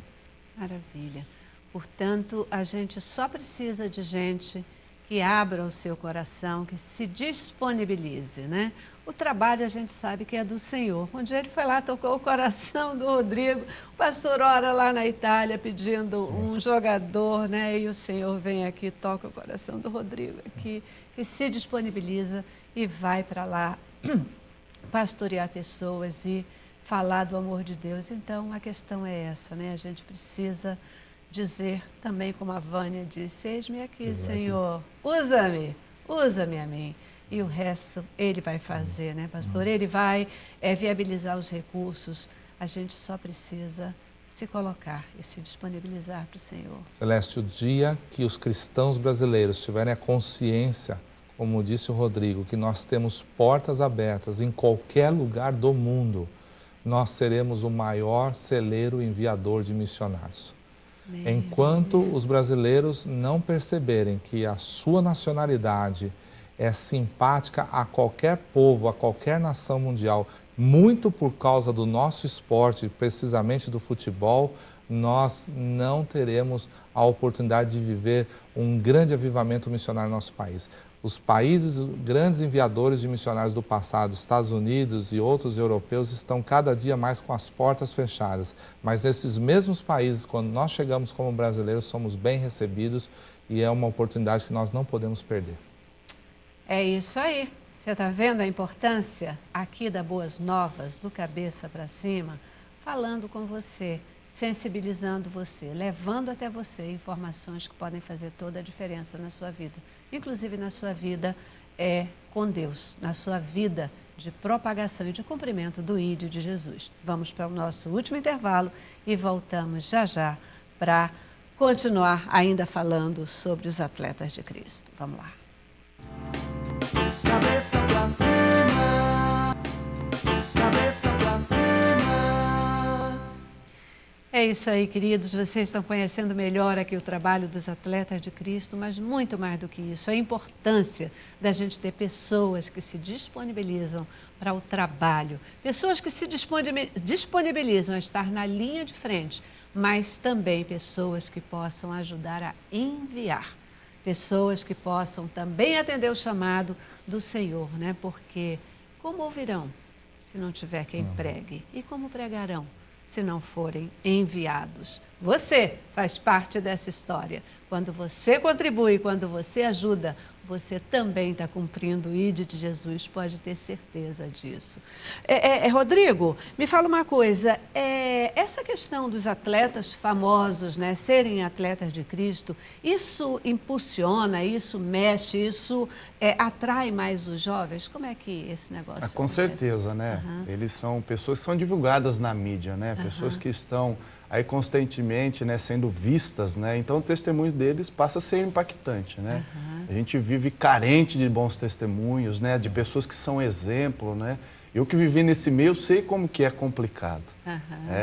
Maravilha. Portanto, a gente só precisa de gente que abra o seu coração, que se disponibilize, né? O trabalho a gente sabe que é do Senhor. Um dia ele foi lá, tocou o coração do Rodrigo, o pastor ora lá na Itália pedindo um jogador, né? E o Senhor vem aqui, toca o coração do Rodrigo aqui, que se disponibiliza e vai para lá pastorear pessoas e falar do amor de Deus. Então, a questão é essa, né? A gente precisa dizer também, como a Vânia disse, eis-me aqui, Senhor, usa-me a mim. E o resto Ele vai fazer, né, pastor? Ele vai viabilizar os recursos. A gente só precisa se colocar e se disponibilizar para o Senhor. Celeste, o dia que os cristãos brasileiros tiverem a consciência, como disse o Rodrigo, que nós temos portas abertas em qualquer lugar do mundo, nós seremos o maior celeiro enviador de missionários. Enquanto os brasileiros não perceberem que a sua nacionalidade é simpática a qualquer povo, a qualquer nação mundial, muito por causa do nosso esporte, precisamente do futebol, nós não teremos a oportunidade de viver um grande avivamento missionário no nosso país. Os países, grandes enviadores de missionários do passado, Estados Unidos e outros europeus, estão cada dia mais com as portas fechadas. Mas nesses mesmos países, quando nós chegamos como brasileiros, somos bem recebidos e é uma oportunidade que nós não podemos perder. É isso aí. Você está vendo a importância aqui da Boas Novas, do cabeça para cima, falando com você, sensibilizando você, levando até você informações que podem fazer toda a diferença na sua vida. Inclusive na sua vida com Deus, na sua vida de propagação e de cumprimento do ID de Jesus. Vamos para o nosso último intervalo e voltamos já já para continuar ainda falando sobre os atletas de Cristo. Vamos lá. Cabeça pra cima, cabeça pra cima. É isso aí, queridos. Vocês estão conhecendo melhor aqui o trabalho dos atletas de Cristo, mas muito mais do que isso, a importância da gente ter pessoas que se disponibilizam para o trabalho, pessoas que se disponibilizam a estar na linha de frente, mas também pessoas que possam ajudar a enviar. Pessoas que possam também atender o chamado do Senhor, né? Porque como ouvirão se não tiver quem pregue? E como pregarão se não forem enviados? Você faz parte dessa história. Quando você contribui, quando você ajuda, você também está cumprindo o ID de Jesus, pode ter certeza disso. Rodrigo, me fala uma coisa, essa questão dos atletas famosos, né, serem atletas de Cristo, isso impulsiona, isso mexe, isso atrai mais os jovens? Como é que esse negócio acontece? Com certeza, né? Eles são pessoas que são divulgadas na mídia, né? Pessoas que estão aí constantemente, né, sendo vistas, né? Então o testemunho deles passa a ser impactante, né? A gente vive carente de bons testemunhos, né? De pessoas que são exemplo, né? Eu que vivi nesse meio sei como que é complicado.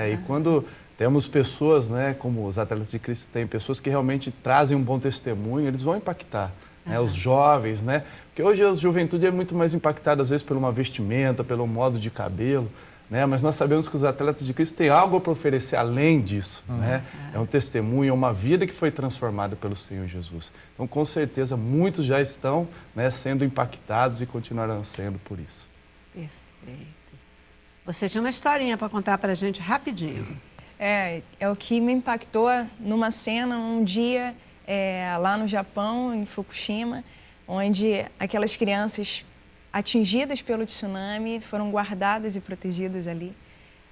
E quando temos pessoas, né, como os atletas de Cristo têm, pessoas que realmente trazem um bom testemunho, eles vão impactar, né? Os jovens, né? Porque hoje a juventude é muito mais impactada às vezes por uma vestimenta, pelo modo de cabelo, né? Mas nós sabemos que os atletas de Cristo têm algo para oferecer além disso, né? É um testemunho, é uma vida que foi transformada pelo Senhor Jesus. Então, com certeza, muitos já estão, né, sendo impactados e continuarão sendo por isso. Perfeito. Você tinha uma historinha para contar para a gente rapidinho. É o que me impactou numa cena, um dia lá no Japão, em Fukushima, onde aquelas crianças atingidas pelo tsunami foram guardadas e protegidas ali.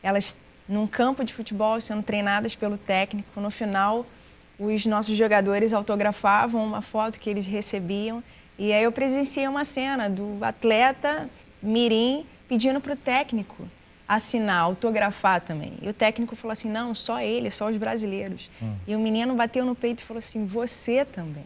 Elas, num campo de futebol, sendo treinadas pelo técnico. No final, os nossos jogadores autografavam uma foto que eles recebiam. E aí eu presenciei uma cena do atleta mirim pedindo para o técnico assinar, autografar também. E o técnico falou assim, não, só ele, só os brasileiros. E o menino bateu no peito e falou assim, você também.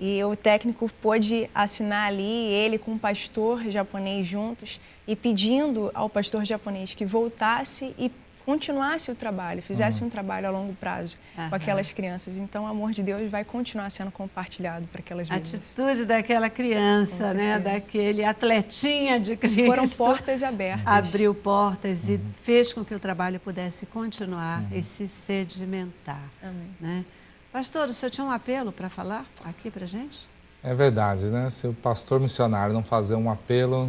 E o técnico pôde assinar ali, ele com o pastor japonês juntos, e pedindo ao pastor japonês que voltasse e continuasse o trabalho, fizesse um trabalho a longo prazo com aquelas crianças. Então, o amor de Deus vai continuar sendo compartilhado para aquelas A vidas. atitude daquela criança, né? Daquele atletinha de Cristo. Foram portas abertas. Abriu portas e fez com que o trabalho pudesse continuar e se sedimentar. Amém. Né? Pastor, o senhor tinha um apelo para falar aqui para gente? É verdade, né? Se o pastor missionário não fazer um apelo,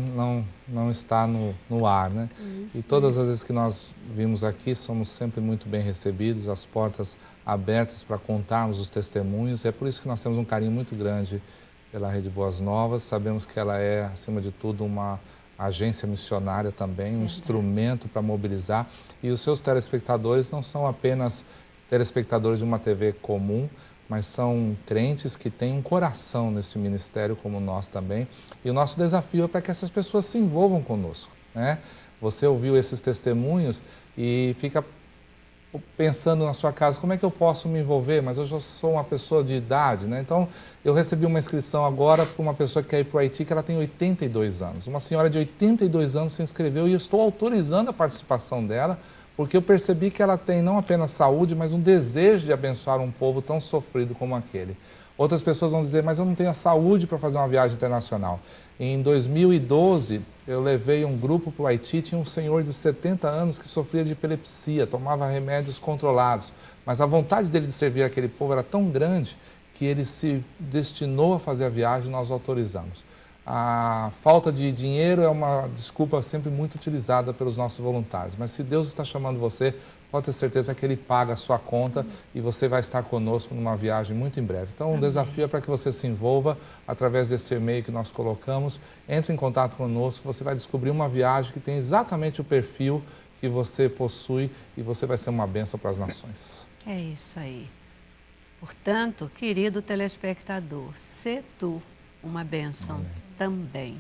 não está no ar, né? E todas as vezes que nós vimos aqui, somos sempre muito bem recebidos, as portas abertas para contarmos os testemunhos. É por isso que nós temos um carinho muito grande pela Rede Boas Novas. Sabemos que ela é, acima de tudo, uma agência missionária também, um instrumento para mobilizar. E os seus telespectadores não são apenas telespectadores de uma TV comum, mas são crentes que têm um coração nesse ministério, como nós também. E o nosso desafio é para que essas pessoas se envolvam conosco, né? Você ouviu esses testemunhos e fica pensando na sua casa, como é que eu posso me envolver? Mas eu já sou uma pessoa de idade, né? Então, eu recebi uma inscrição agora para uma pessoa que quer ir para o Haiti, que ela tem 82 anos. Uma senhora de 82 anos se inscreveu e eu estou autorizando a participação dela, porque eu percebi que ela tem não apenas saúde, mas um desejo de abençoar um povo tão sofrido como aquele. Outras pessoas vão dizer, mas eu não tenho a saúde para fazer uma viagem internacional. Em 2012, eu levei um grupo para o Haiti, tinha um senhor de 70 anos que sofria de epilepsia, tomava remédios controlados, mas a vontade dele de servir aquele povo era tão grande que ele se destinou a fazer a viagem e nós autorizamos. A falta de dinheiro é uma desculpa sempre muito utilizada pelos nossos voluntários, mas se Deus está chamando você, pode ter certeza que Ele paga a sua conta e você vai estar conosco numa viagem muito em breve. Então, o desafio é para que você se envolva através desse e-mail que nós colocamos, entre em contato conosco, você vai descobrir uma viagem que tem exatamente o perfil que você possui e você vai ser uma bênção para as nações. É isso aí. Portanto, querido telespectador, sê tu uma bênção também.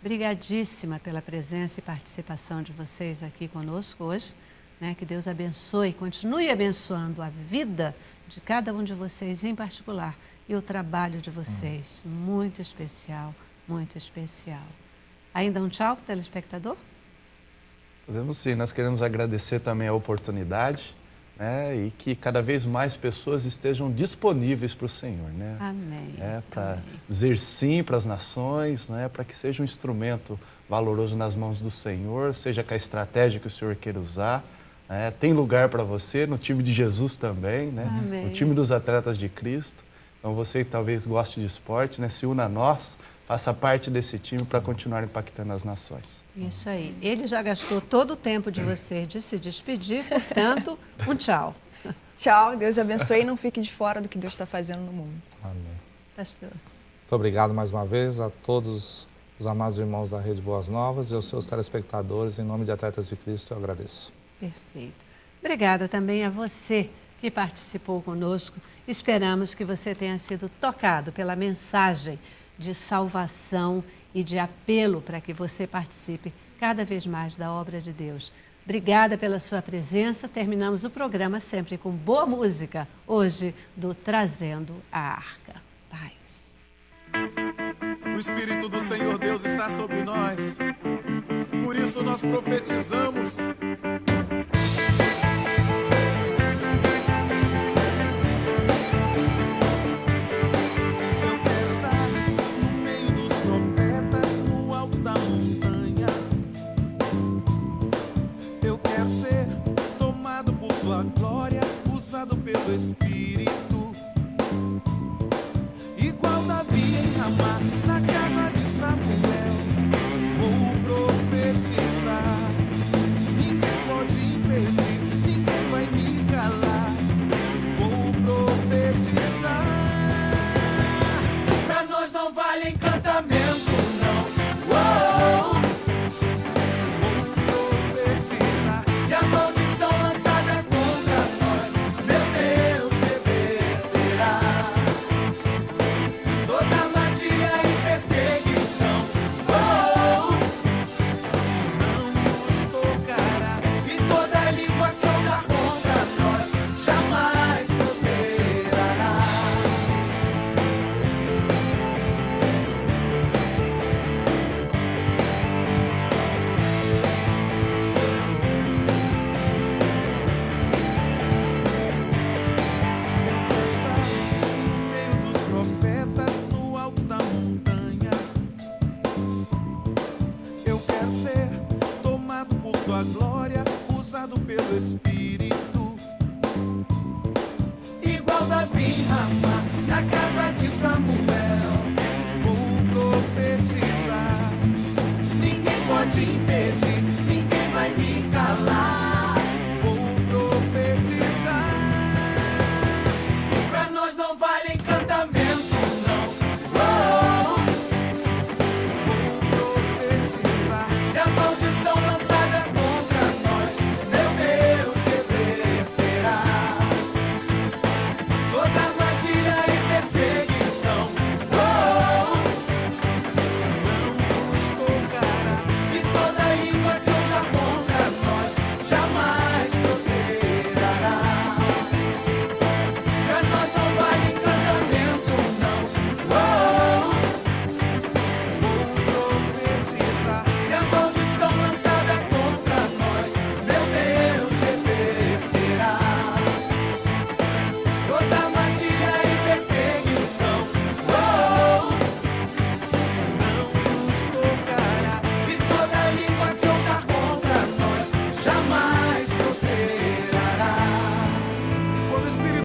Brigadíssima pela presença e participação de vocês aqui conosco hoje. Né? Que Deus abençoe, continue abençoando a vida de cada um de vocês em particular e o trabalho de vocês. Muito especial, muito especial. Ainda um tchau para o telespectador? Podemos sim, nós queremos agradecer também a oportunidade, né, e que cada vez mais pessoas estejam disponíveis para o Senhor, né? Amém. Para dizer sim para as nações, né, para que seja um instrumento valoroso nas mãos do Senhor, seja com a estratégia que o Senhor queira usar. Tem lugar para você no time de Jesus também, né? Amém. No time dos atletas de Cristo. Então você que talvez goste de esporte, né, se una a nós, faça parte desse time para continuar impactando as nações. Isso aí. Ele já gastou todo o tempo de você de se despedir, portanto, um tchau. Tchau, Deus abençoe e não fique de fora do que Deus está fazendo no mundo. Amém. Pastor. Muito obrigado mais uma vez a todos os amados irmãos da Rede Boas Novas e aos seus telespectadores. Em nome de Atletas de Cristo, eu agradeço. Perfeito. Obrigada também a você que participou conosco. Esperamos que você tenha sido tocado pela mensagem de salvação e de apelo para que você participe cada vez mais da obra de Deus. Obrigada pela sua presença. Terminamos o programa sempre com boa música, hoje do Trazendo a Arca. Paz. O Espírito do Senhor Deus está sobre nós. Por isso nós profetizamos